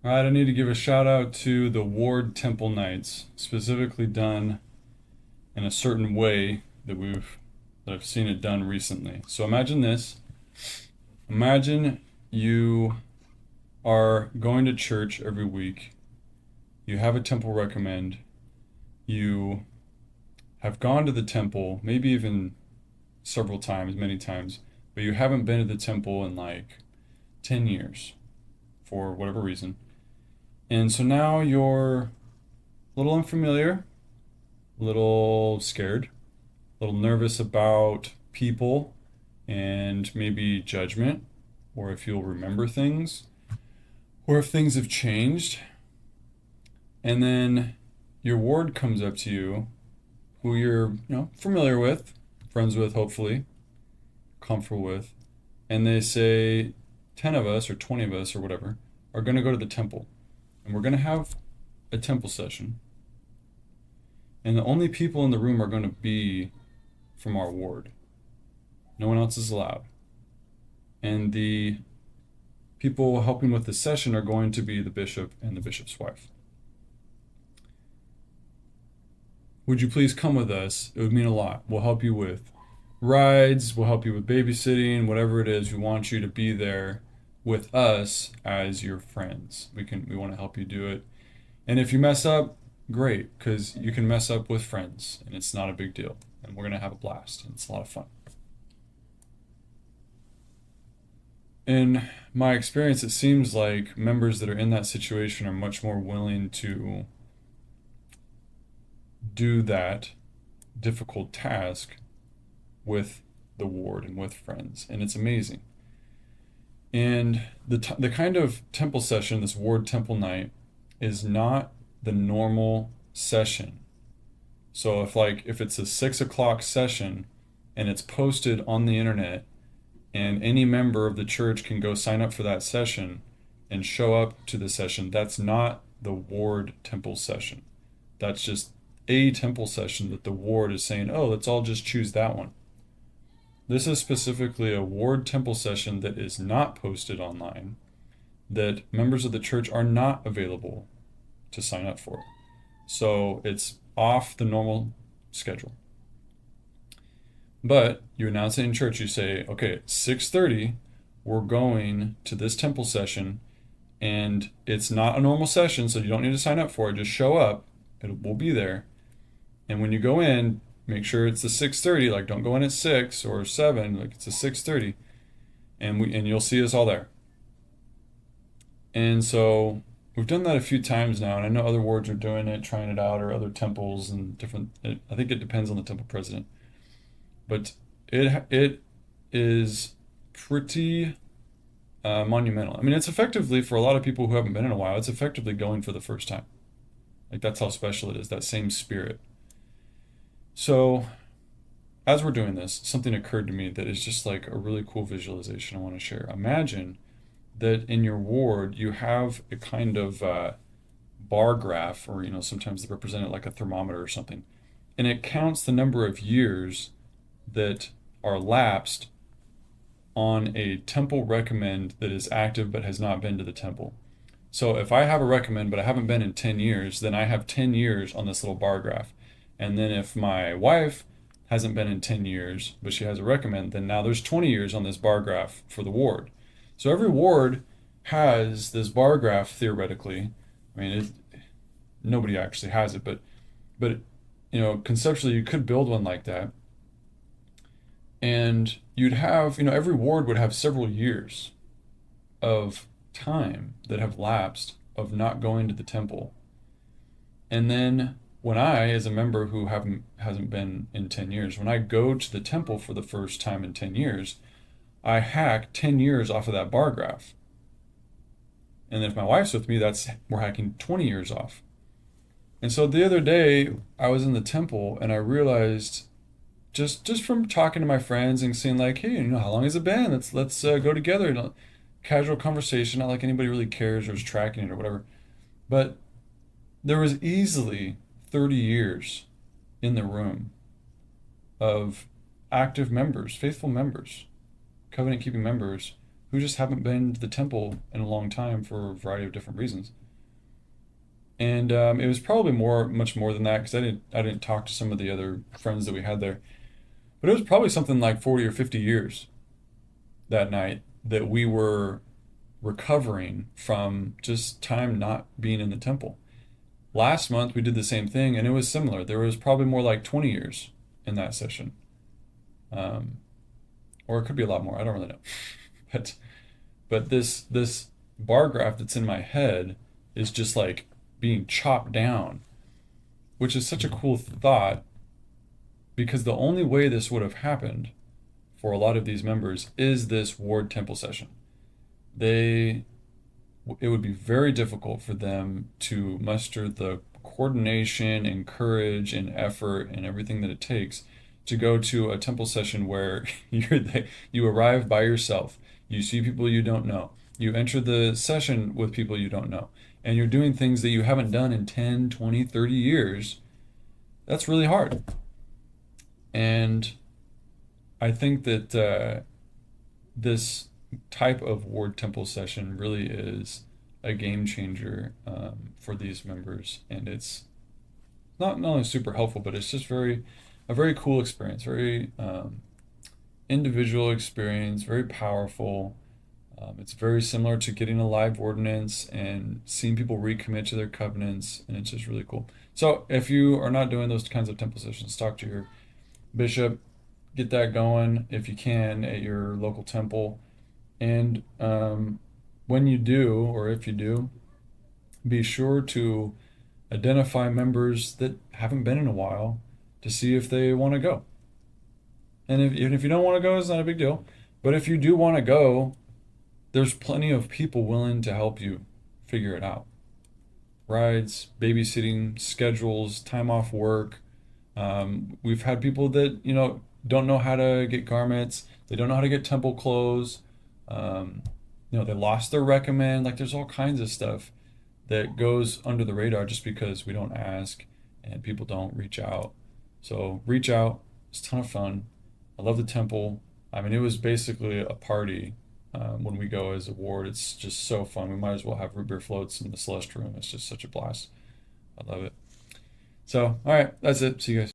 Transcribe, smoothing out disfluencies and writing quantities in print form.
All right, I need to give a shout out to the Ward Temple Nights, specifically done in a certain way that I've seen it done recently. So imagine this. Imagine you are going to church every week. You have a temple recommend. You have gone to the temple, maybe even several times, many times, but you haven't been to the temple in like 10 years for whatever reason. And so now you're a little unfamiliar, a little scared, a little nervous about people and maybe judgment, or if you'll remember things, or if things have changed. And then your ward comes up to you, who you're, familiar with, friends with, hopefully, comfortable with, and they say 10 of us or 20 of us or whatever are going to go to the temple. And we're going to have a temple session. And the only people in the room are going to be from our ward. No one else is allowed. And the people helping with the session are going to be the bishop and the bishop's wife. Would you please come with us? It would mean a lot. We'll help you with rides, we'll help you with babysitting, whatever it is. We want you to be there with us as your friends. We want to help you do it. And if you mess up, great, because you can mess up with friends and it's not a big deal. And we're gonna have a blast. And it's a lot of fun. In my experience, it seems like members that are in that situation are much more willing to do that difficult task with the ward and with friends, and it's amazing. And the kind of temple session, this ward temple night, is not the normal session. So if it's a 6 o'clock session and it's posted on the internet, and any member of the church can go sign up for that session and show up to the session, that's not the ward temple session. That's just a temple session that the ward is saying, oh, let's all just choose that one. This is specifically a ward temple session that is not posted online, that members of the church are not available to sign up for. So it's off the normal schedule. But you announce it in church. You say, okay, at 6:30, we're going to this temple session, and it's not a normal session, so you don't need to sign up for it. Just show up. We'll be there. And when you go in, make sure it's the 6:30. Like, don't go in at 6 or 7. Like, it's a 6:30, and you'll see us all there. And so we've done that a few times now, and I know other wards are doing it, trying it out, or other temples and different. I think it depends on the temple president, but it is pretty monumental. I mean, it's effectively for a lot of people who haven't been in a while. It's effectively going for the first time. Like that's how special it is. That same spirit. So as we're doing this, something occurred to me that is just like a really cool visualization I want to share. Imagine that in your ward you have a kind of bar graph, or sometimes they represent it like a thermometer or something, and it counts the number of years that are lapsed on a temple recommend that is active but has not been to the temple. So if I have a recommend but I haven't been in 10 years, then I have 10 years on this little bar graph. And then if my wife hasn't been in 10 years but she has a recommend, then now there's 20 years on this bar graph for the ward. So every ward has this bar graph theoretically. I mean, nobody actually has it, but conceptually you could build one like that, and you'd have, every ward would have several years of time that have lapsed of not going to the temple. And then when I, as a member who hasn't been in 10 years, when I go to the temple for the first time in 10 years, I hack 10 years off of that bar graph. And then if my wife's with me, we're hacking 20 years off. And so the other day I was in the temple and I realized, just from talking to my friends and seeing like, hey, how long has it been? Let's go together. Casual conversation, not like anybody really cares or is tracking it or whatever. But there was easily 30 years in the room of active members, faithful members, covenant keeping members who just haven't been to the temple in a long time for a variety of different reasons. And it was probably much more than that because I didn't talk to some of the other friends that we had there, but it was probably something like 40 or 50 years that night that we were recovering from just time not being in the temple. Last month we did the same thing and it was similar. There was probably more like 20 years in that session. Um, or it could be a lot more. I don't really know. But this bar graph that's in my head is just like being chopped down, which is such a cool thought because the only way this would have happened for a lot of these members is this ward temple session. They it would be very difficult for them to muster the coordination and courage and effort and everything that it takes to go to a temple session where you arrive by yourself, you see people you don't know, you enter the session with people you don't know, and you're doing things that you haven't done in 10, 20, 30 years. That's really hard. And I think that this type of ward temple session really is a game changer for these members, and it's not only super helpful, but it's just a very cool experience, very individual experience, very powerful. It's very similar to getting a live ordinance and seeing people recommit to their covenants, and it's just really cool. So if you are not doing those kinds of temple sessions, talk to your bishop, get that going if you can at your local temple. And when you do, or if you do, be sure to identify members that haven't been in a while to see if they want to go. And even if you don't want to go, it's not a big deal. But if you do want to go, there's plenty of people willing to help you figure it out. Rides, babysitting, schedules, time off work. We've had people that, don't know how to get garments. They don't know how to get temple clothes. Um, they lost their recommend. Like there's all kinds of stuff that goes under the radar just because we don't ask and people don't reach out. So reach out. It's a ton of fun. I love the temple. I mean, it was basically a party when we go as a ward. It's just so fun. We might as well have root beer floats in the Celeste room. It's just such a blast. I love it. So, all right, that's it. See you guys.